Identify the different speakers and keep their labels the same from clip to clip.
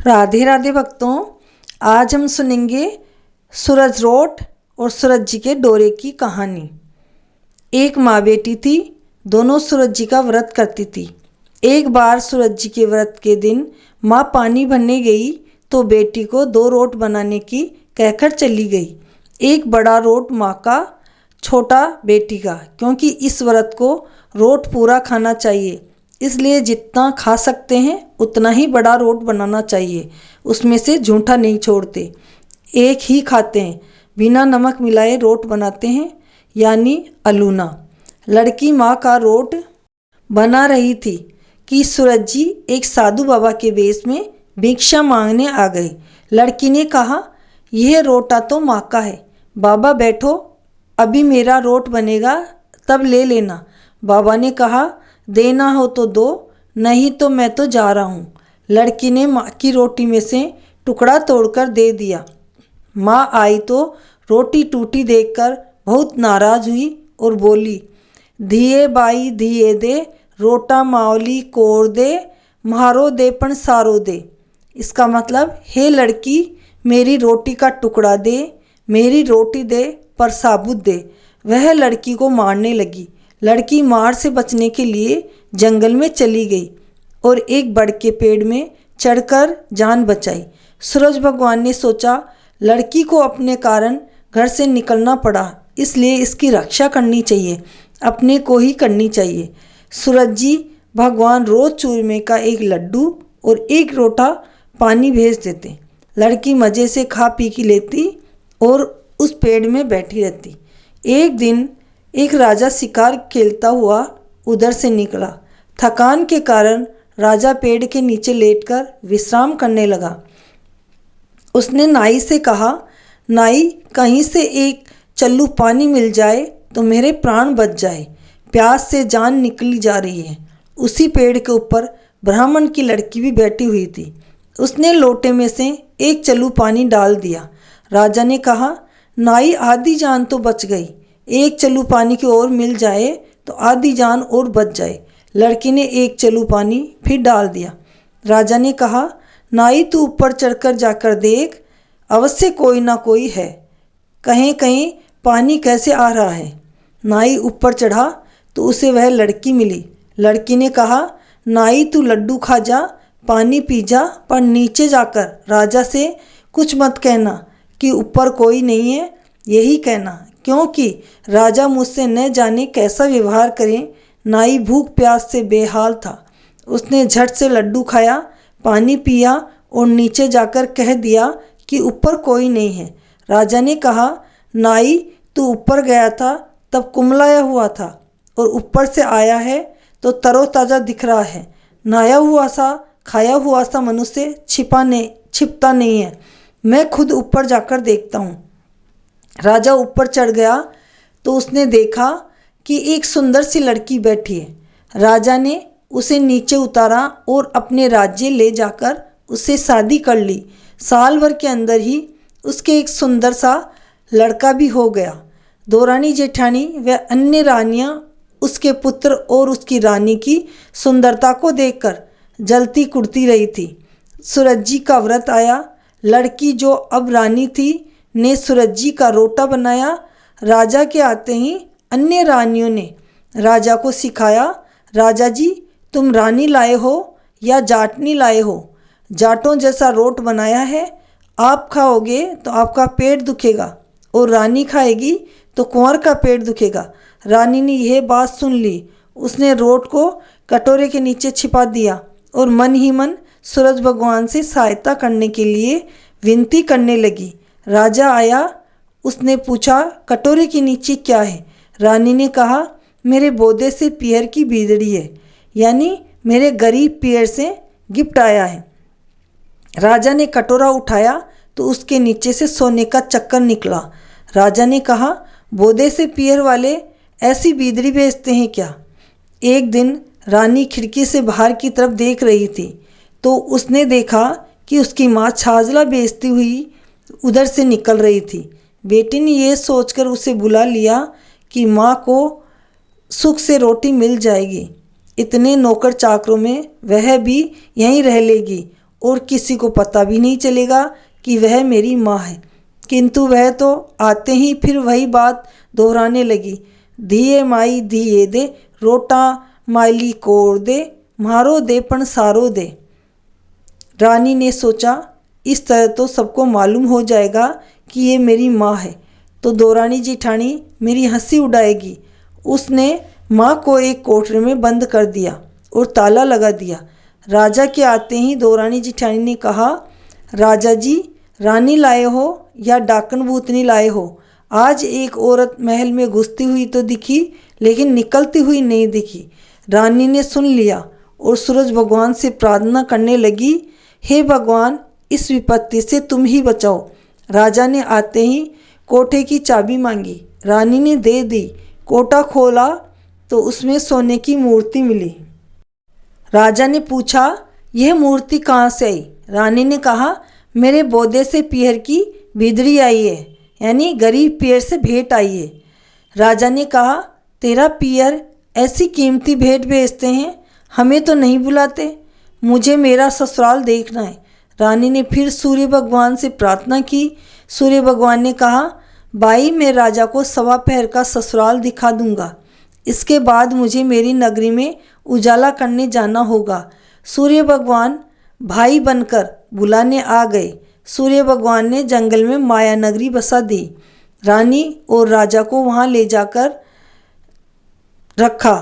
Speaker 1: राधे राधे भक्तों, आज हम सुनेंगे सूरज रोट और सूरज जी के डोरे की कहानी। एक माँ बेटी थी, दोनों सूरज जी का व्रत करती थी। एक बार सूरज जी के व्रत के दिन माँ पानी भरने गई तो बेटी को 2 रोट बनाने की कहकर चली गई। एक बड़ा रोट माँ का, छोटा बेटी का, क्योंकि इस व्रत को रोट पूरा खाना चाहिए, इसलिए जितना खा सकते हैं उतना ही बड़ा रोट बनाना चाहिए। उसमें से झूठा नहीं छोड़ते, एक ही खाते हैं, बिना नमक मिलाए रोट बनाते हैं, यानी अलूना। लड़की माँ का रोट बना रही थी कि सूरज जी एक साधु बाबा के वेश में भिक्षा मांगने आ गए। लड़की ने कहा, यह रोटा तो माँ का है, बाबा बैठो, अभी मेरा रोट बनेगा तब ले लेना। बाबा ने कहा, देना हो तो दो, नहीं तो मैं तो जा रहा हूँ। लड़की ने माँ की रोटी में से टुकड़ा तोड़कर दे दिया। माँ आई तो रोटी टूटी देखकर बहुत नाराज हुई और बोली, धिये बाई धिये दे, रोटा मावली कोर दे, म्हारो दे पण सारो दे। इसका मतलब, हे लड़की, मेरी रोटी का टुकड़ा दे, मेरी रोटी दे पर साबुत दे। वह लड़की को मारने लगी। लड़की मार से बचने के लिए जंगल में चली गई और एक बड़ के पेड़ में चढ़कर जान बचाई। सूरज भगवान ने सोचा, लड़की को अपने कारण घर से निकलना पड़ा, इसलिए इसकी रक्षा करनी चाहिए, अपने को ही करनी चाहिए। सूरज जी भगवान रोज चूरमे का एक लड्डू और एक रोटा पानी भेज देते। लड़की मज़े से खा पी की लेती और उस पेड़ में बैठी रहती। एक दिन एक राजा शिकार खेलता हुआ उधर से निकला। थकान के कारण राजा पेड़ के नीचे लेटकर विश्राम करने लगा। उसने नाई से कहा, नाई, कहीं से एक चल्लू पानी मिल जाए तो मेरे प्राण बच जाए, प्यास से जान निकली जा रही है। उसी पेड़ के ऊपर ब्राह्मण की लड़की भी बैठी हुई थी। उसने लोटे में से एक चल्लू पानी डाल दिया। राजा ने कहा, नाई, आधी जान तो बच गई, एक चल्लू पानी की और मिल जाए तो आधी जान और बच जाए। लड़की ने एक चल्लू पानी फिर डाल दिया। राजा ने कहा, नाई, तू ऊपर चढ़कर जाकर देख, अवश्य कोई ना कोई है, कहीं कहीं पानी कैसे आ रहा है। नाई ऊपर चढ़ा तो उसे वह लड़की मिली। लड़की ने कहा, नाई, तू लड्डू खा जा, पानी पी जा, पर नीचे जाकर राजा से कुछ मत कहना कि ऊपर कोई नहीं है, यही कहना, क्योंकि राजा मुझसे न जाने कैसा व्यवहार करें। नाई भूख प्यास से बेहाल था। उसने झट से लड्डू खाया, पानी पिया और नीचे जाकर कह दिया कि ऊपर कोई नहीं है। राजा ने कहा, नाई, तू ऊपर गया था तब कुमलाया हुआ था और ऊपर से आया है तो तरोताज़ा दिख रहा है। नहाया हुआ सा, खाया हुआ सा मनुष्य छिपता नहीं है। मैं खुद ऊपर जाकर देखता हूँ। राजा ऊपर चढ़ गया तो उसने देखा कि एक सुंदर सी लड़की बैठी है। राजा ने उसे नीचे उतारा और अपने राज्य ले जाकर उससे शादी कर ली। साल भर के अंदर ही उसके एक सुंदर सा लड़का भी हो गया। दो रानी जेठानी व अन्य रानियां उसके पुत्र और उसकी रानी की सुंदरता को देखकर जलती कुड़ती रही थी। सूरज जी का व्रत आया। लड़की जो अब रानी थी ने सूरज जी का रोटा बनाया। राजा के आते ही अन्य रानियों ने राजा को सिखाया, राजा जी, तुम रानी लाए हो या जाटनी लाए हो? जाटों जैसा रोट बनाया है, आप खाओगे तो आपका पेट दुखेगा और रानी खाएगी तो कुंवर का पेट दुखेगा। रानी ने यह बात सुन ली। उसने रोट को कटोरे के नीचे छिपा दिया और मन ही मन सूरज भगवान से सहायता करने के लिए विनती करने लगी। राजा आया। उसने पूछा, कटोरे के नीचे क्या है? रानी ने कहा, मेरे बोदे से पियर की बीदड़ी है, यानी मेरे गरीब पियर से गिफ्ट आया है। राजा ने कटोरा उठाया तो उसके नीचे से सोने का चक्कर निकला। राजा ने कहा, बोदे से पियर वाले ऐसी बीदड़ी बेचते हैं क्या? एक दिन रानी खिड़की से बाहर की तरफ देख रही थी तो उसने देखा कि उसकी माँ छाजला बेचती हुई उधर से निकल रही थी। बेटी ने यह सोचकर उसे बुला लिया कि माँ को सुख से रोटी मिल जाएगी, इतने नौकर चाकरों में वह भी यहीं रह लेगी और किसी को पता भी नहीं चलेगा कि वह मेरी माँ है। किंतु वह तो आते ही फिर वही बात दोहराने लगी, धिये माई धिये दे, रोटा माइली कोड़ दे, मारो दे पण सारो दे। रानी ने सोचा, इस तरह तो सबको मालूम हो जाएगा कि ये मेरी माँ है, तो दौरानी जिठानी मेरी हंसी उड़ाएगी। उसने माँ को एक कोठरी में बंद कर दिया और ताला लगा दिया। राजा के आते ही दौरानी जिठानी ने कहा, राजा जी, रानी लाए हो या डाकन भूतनी लाए हो? आज एक औरत महल में घुसती हुई तो दिखी, लेकिन निकलती हुई नहीं दिखी। रानी ने सुन लिया और सूरज भगवान से प्रार्थना करने लगी, हे भगवान, इस विपत्ति से तुम ही बचाओ। राजा ने आते ही कोठे की चाबी मांगी। रानी ने दे दी। कोठा खोला तो उसमें सोने की मूर्ति मिली। राजा ने पूछा, यह मूर्ति कहाँ से आई? रानी ने कहा, मेरे बोदे से पीहर की बिदड़ी आई है, यानी गरीब पीहर से भेंट आई है। राजा ने कहा, तेरा पीहर ऐसी कीमती भेंट भेजते हैं, हमें तो नहीं बुलाते, मुझे मेरा ससुराल देखना है। रानी ने फिर सूर्य भगवान से प्रार्थना की। सूर्य भगवान ने कहा, बाई, मैं राजा को सवा पहर का ससुराल दिखा दूंगा, इसके बाद मुझे मेरी नगरी में उजाला करने जाना होगा। सूर्य भगवान भाई बनकर बुलाने आ गए। सूर्य भगवान ने जंगल में माया नगरी बसा दी। रानी और राजा को वहाँ ले जाकर रखा।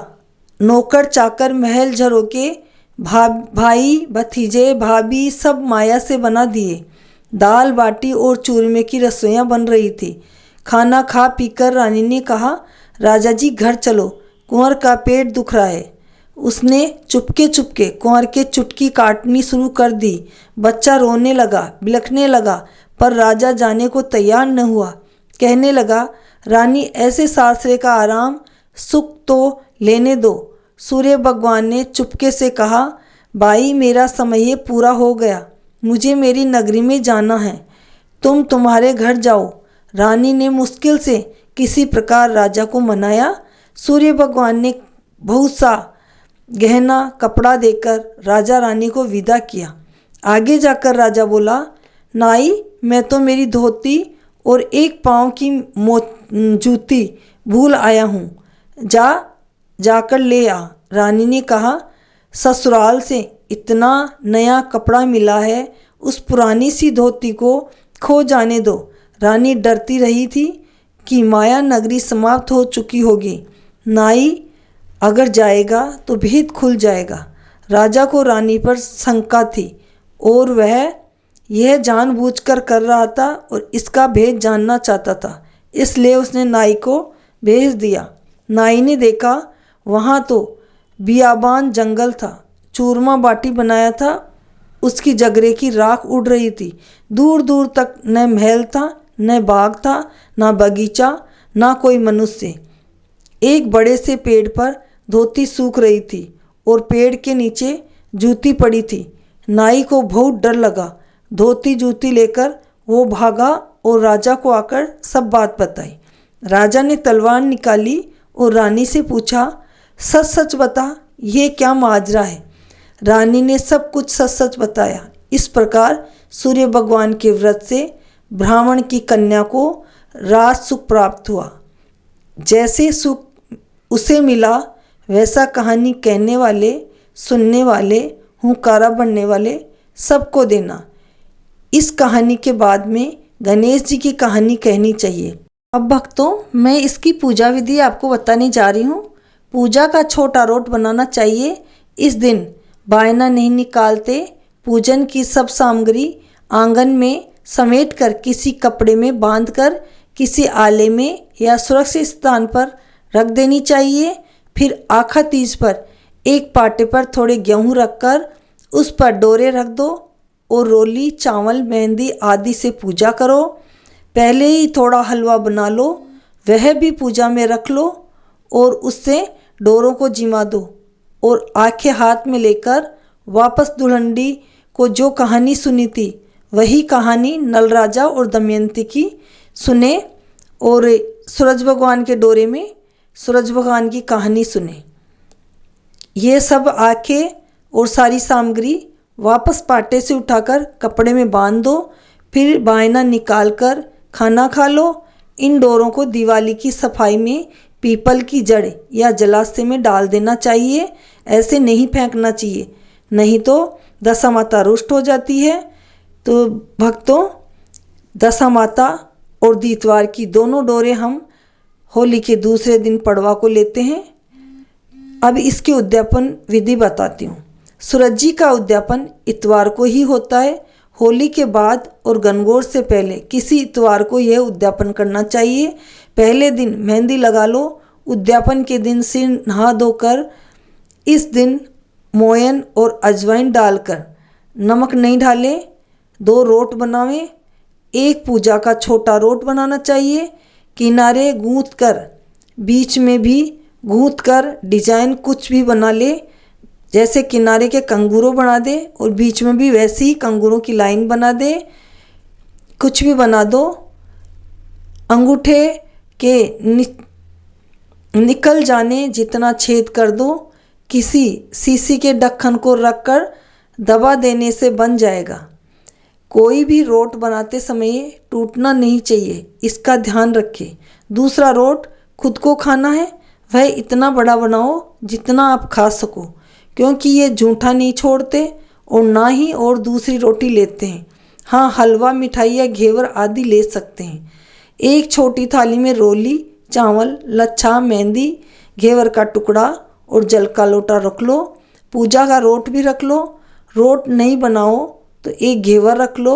Speaker 1: नौकर चाकर महल झरोके भाई भतीजे भाभी सब माया से बना दिए। दाल बाटी और चूरमे की रसोइयाँ बन रही थी। खाना खा पीकर रानी ने कहा, राजा जी घर चलो, कुंवर का पेट दुख रहा है। उसने चुपके चुपके कुंवर के चुटकी काटनी शुरू कर दी। बच्चा रोने लगा, बिलखने लगा, पर राजा जाने को तैयार न हुआ। कहने लगा, रानी, ऐसे सासरे का आराम सुख तो लेने दो। सूर्य भगवान ने चुपके से कहा, बाई, मेरा समय पूरा हो गया, मुझे मेरी नगरी में जाना है, तुम तुम्हारे घर जाओ। रानी ने मुश्किल से किसी प्रकार राजा को मनाया। सूर्य भगवान ने बहुत सा गहना कपड़ा देकर राजा रानी को विदा किया। आगे जाकर राजा बोला, नाई, मैं तो मेरी धोती और एक पाँव की जूती भूल आया हूँ, जाकर ले आ। रानी ने कहा, ससुराल से इतना नया कपड़ा मिला है, उस पुरानी सी धोती को खो जाने दो। रानी डरती रही थी कि माया नगरी समाप्त हो चुकी होगी। नाई अगर जाएगा तो भेद खुल जाएगा। राजा को रानी पर शंका थी और वह यह जानबूझकर कर रहा था और इसका भेद जानना चाहता था, इसलिए उसने नाई को भेज दिया। नाई ने देखा वहाँ तो बियाबान जंगल था, चूरमा बाटी बनाया था, उसकी जगरे की राख उड़ रही थी। दूर दूर तक न महल था, न बाग था, न बगीचा, न कोई मनुष्य। एक बड़े से पेड़ पर धोती सूख रही थी और पेड़ के नीचे जूती पड़ी थी। नाई को बहुत डर लगा। धोती जूती लेकर वो भागा और राजा को आकर सब बात बताई। राजा ने तलवार निकाली और रानी से पूछा, सच सच बता, ये क्या माजरा है? रानी ने सब कुछ सच सच बताया। इस प्रकार सूर्य भगवान के व्रत से ब्राह्मण की कन्या को राज सुख प्राप्त हुआ। जैसे सुख उसे मिला, वैसा कहानी कहने वाले, सुनने वाले, हुंकारा बनने वाले सबको देना। इस कहानी के बाद में गणेश जी की कहानी कहनी चाहिए। अब भक्तों, मैं इसकी पूजा विधि आपको बताने जा रही हूँ। पूजा का छोटा रोट बनाना चाहिए। इस दिन बायना नहीं निकालते। पूजन की सब सामग्री आंगन में समेट कर किसी कपड़े में बांधकर किसी आले में या सुरक्षित स्थान पर रख देनी चाहिए। फिर आखा तीज पर एक पाटे पर थोड़े गेहूँ रखकर उस पर डोरे रख दो और रोली, चावल, मेहंदी आदि से पूजा करो। पहले ही थोड़ा हलवा बना लो, वह भी पूजा में रख लो और उससे डोरों को जिमा दो और आंखें हाथ में लेकर वापस दुल्हनडी को जो कहानी सुनी थी वही कहानी नल राजा और दमयंती की सुने और सूरज भगवान के डोरे में सूरज भगवान की कहानी सुने। ये सब आंखें और सारी सामग्री वापस पाटे से उठाकर कपड़े में बांध दो, फिर बायना निकाल कर खाना खा लो। इन डोरों को दिवाली की सफाई में पीपल की जड़ या जलाशय में डाल देना चाहिए, ऐसे नहीं फेंकना चाहिए, नहीं तो दशा माता रुष्ट हो जाती है। तो भक्तों, दशा माता और दीतवार की दोनों डोरे हम होली के दूसरे दिन पड़वा को लेते हैं। अब इसके उद्यापन विधि बताती हूँ। सूरज जी का उद्यापन इतवार को ही होता है। होली के बाद और गणगौर से पहले किसी इतवार को यह उद्यापन करना चाहिए। पहले दिन मेहंदी लगा लो। उद्यापन के दिन सिर नहा धोकर इस दिन मोयन और अजवाइन डालकर, नमक नहीं डालें, 2 रोट बनावें। एक पूजा का छोटा रोट बनाना चाहिए। किनारे गूंथ कर, बीच में भी गूंथ कर डिजाइन कुछ भी बना ले, जैसे किनारे के कंगूरों बना दे और बीच में भी वैसी ही कंगूरों की लाइन बना दे, कुछ भी बना दो। अंगूठे के निकल जाने जितना छेद कर दो। किसी शीशी के ढक्कन को रखकर दबा देने से बन जाएगा। कोई भी रोट बनाते समय टूटना नहीं चाहिए, इसका ध्यान रखें। दूसरा रोट खुद को खाना है, वह इतना बड़ा बनाओ जितना आप खा सको, क्योंकि ये जूठा नहीं छोड़ते और ना ही और दूसरी रोटी लेते हैं। हाँ, हलवा, मिठाई या घेवर आदि ले सकते हैं। एक छोटी थाली में रोली, चावल, लच्छा, मेहंदी, घेवर का टुकड़ा और जल का लोटा रख लो। पूजा का रोट भी रख लो। रोट नहीं बनाओ तो एक घेवर रख लो।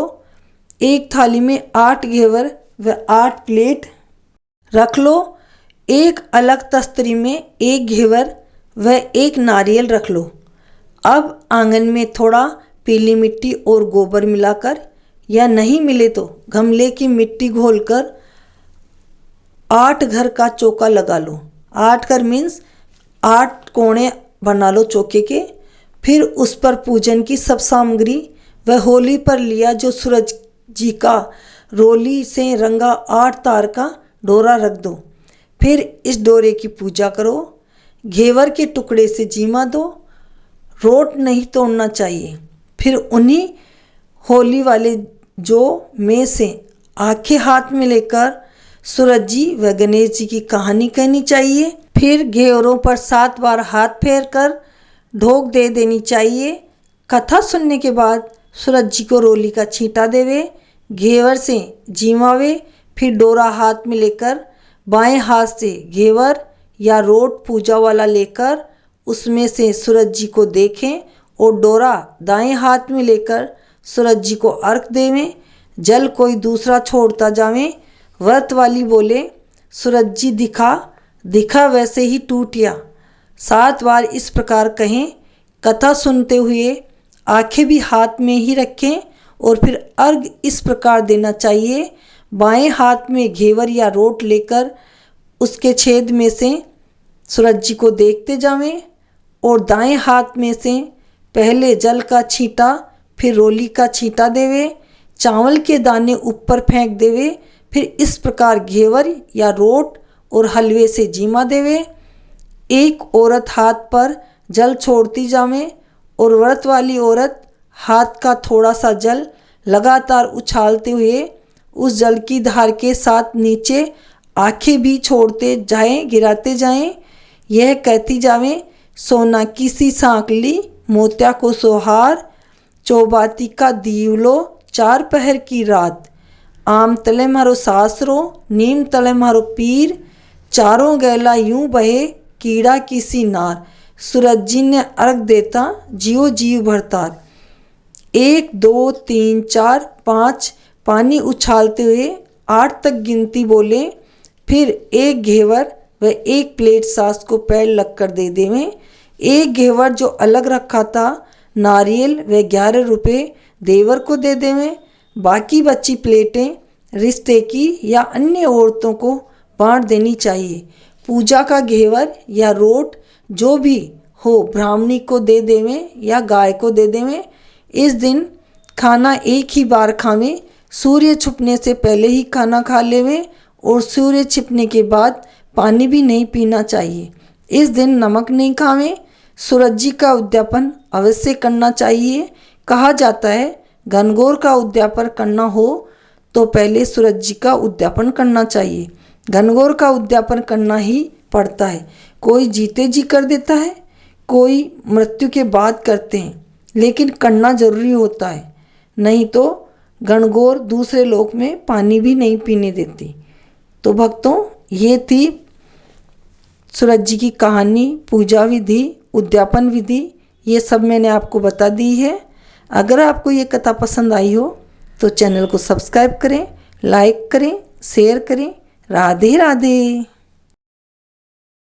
Speaker 1: एक थाली में 8 घेवर व 8 प्लेट रख लो। एक अलग तस्तरी में 1 घेवर व 1 नारियल रख लो। अब आंगन में थोड़ा पीली मिट्टी और गोबर मिलाकर, या नहीं मिले तो गमले की मिट्टी घोलकर 8 घर का चौका लगा लो। 8 घर मीन्स 8 कोणे बना लो चौके के। फिर उस पर पूजन की सब सामग्री व होली पर लिया जो सूरज जी का रोली से रंगा 8 तार का डोरा रख दो। फिर इस डोरे की पूजा करो। घेवर के टुकड़े से जीमा दो। रोट नहीं तोड़ना चाहिए। फिर उन्हीं होली वाले जो में से आंखें हाथ में लेकर सूरज जी व गणेश जी की कहानी कहनी चाहिए। फिर घेवरों पर 7 बार हाथ फेर कर ढोक दे देनी चाहिए। कथा सुनने के बाद सूरज जी को रोली का छींटा देवे, घेवर से जीवावे। फिर डोरा हाथ में लेकर बाएं हाथ से घेवर या रोट पूजा वाला लेकर उसमें से सूरज जी को देखें और डोरा दाएं हाथ में लेकर सूरज जी को अर्घ देवें। जल कोई दूसरा छोड़ता जावे। व्रत वाली बोले, सूरज जी दिखा दिखा वैसे ही टूटिया। 7 बार इस प्रकार कहें। कथा सुनते हुए आंखें भी हाथ में ही रखें और फिर अर्घ इस प्रकार देना चाहिए। बाएं हाथ में घेवर या रोट लेकर उसके छेद में से सूरज जी को देखते जावें और दाएं हाथ में से पहले जल का छींटा फिर रोली का छींटा देवे। चावल के दाने ऊपर फेंक देवे। फिर इस प्रकार घेवर या रोट और हलवे से जीमा देवे। एक औरत हाथ पर जल छोड़ती जावे और व्रत वाली औरत हाथ का थोड़ा सा जल लगातार उछालते हुए उस जल की धार के साथ नीचे आंखें भी छोड़ते जाएं, गिराते जाएं। यह कहती जावें, सोना की सी सांकली, मोत्या को सोहार, चौबाती का दीवलो, 4 पहर की रात, आम तले मारो सासरो, नीम तले मारो पीर, चारों गैला यूं बहे, कीड़ा किसी नार। सूरज जी ने अर्घ देता, जियो जीव भरतार। 1 2 3 4 5 पानी उछालते हुए 8 तक गिनती बोले। फिर 1 घेवर व 1 प्लेट सास को पैर लग कर दे देवें। 1 घेवर जो अलग रखा था नारियल व 11 रुपये देवर को दे देवें। बाकी बची प्लेटें रिश्ते की या अन्य औरतों को बांट देनी चाहिए। पूजा का घेवर या रोट जो भी हो ब्राह्मणी को दे देवें या गाय को दे देवें। इस दिन खाना एक ही बार खावें। सूर्य छुपने से पहले ही खाना खा लेवें और सूर्य छिपने के बाद पानी भी नहीं पीना चाहिए। इस दिन नमक नहीं खावें। सूरज जी का उद्यापन अवश्य करना चाहिए, कहा जाता है घनघोर का उद्यापन करना हो तो पहले सूरज जी का उद्यापन करना चाहिए। घनघोर का उद्यापन करना ही पड़ता है। कोई जीते जी कर देता है, कोई मृत्यु के बाद करते हैं, लेकिन करना जरूरी होता है, नहीं तो घनघोर दूसरे लोक में पानी भी नहीं पीने देती। तो भक्तों, ये थी सूरज जी की कहानी, पूजा विधि, उद्यापन विधि, ये सब मैंने आपको बता दी है। अगर आपको ये कथा पसंद आई हो तो चैनल को सब्सक्राइब करें, लाइक करें, शेयर करें। राधे राधे।